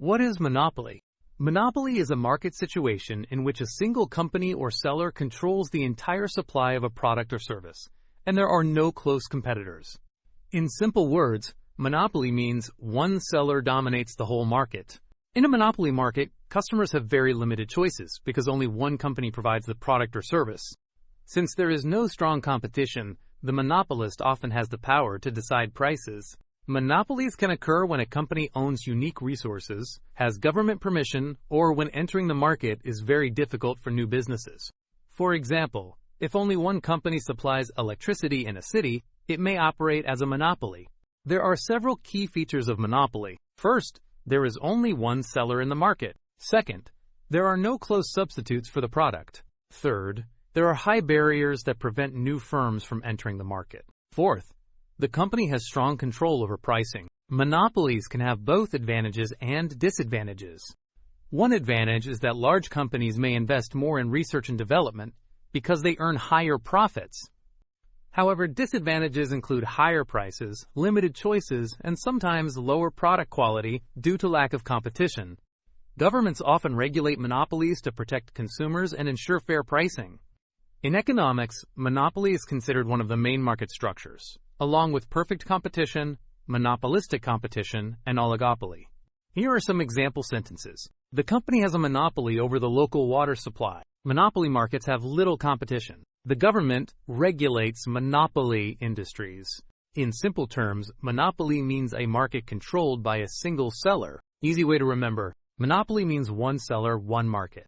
What is monopoly? Monopoly is a market situation in which a single company or seller controls the entire supply of a product or service, and there are no close competitors. In simple words, monopoly means one seller dominates the whole market. In a monopoly market, customers have very limited choices because only one company provides the product or service. Since there is no strong competition, the monopolist often has the power to decide prices. Monopolies can occur when a company owns unique resources, has government permission, or when entering the market is very difficult for new businesses. For example, if only one company supplies electricity in a city, it may operate as a monopoly. There are several key features of monopoly. First, there is only one seller in the market. Second, there are no close substitutes for the product. Third, there are high barriers that prevent new firms from entering the market. Fourth, the company has strong control over pricing. Monopolies can have both advantages and disadvantages. One advantage is that large companies may invest more in research and development because they earn higher profits. However, disadvantages include higher prices, limited choices, and sometimes lower product quality due to lack of competition. Governments often regulate monopolies to protect consumers and ensure fair pricing. In economics, monopoly is considered one of the main market structures, along with perfect competition, monopolistic competition, and oligopoly. Here are some example sentences. The company has a monopoly over the local water supply. Monopoly markets have little competition. The government regulates monopoly industries. In simple terms, monopoly means a market controlled by a single seller. Easy way to remember, monopoly means one seller, one market.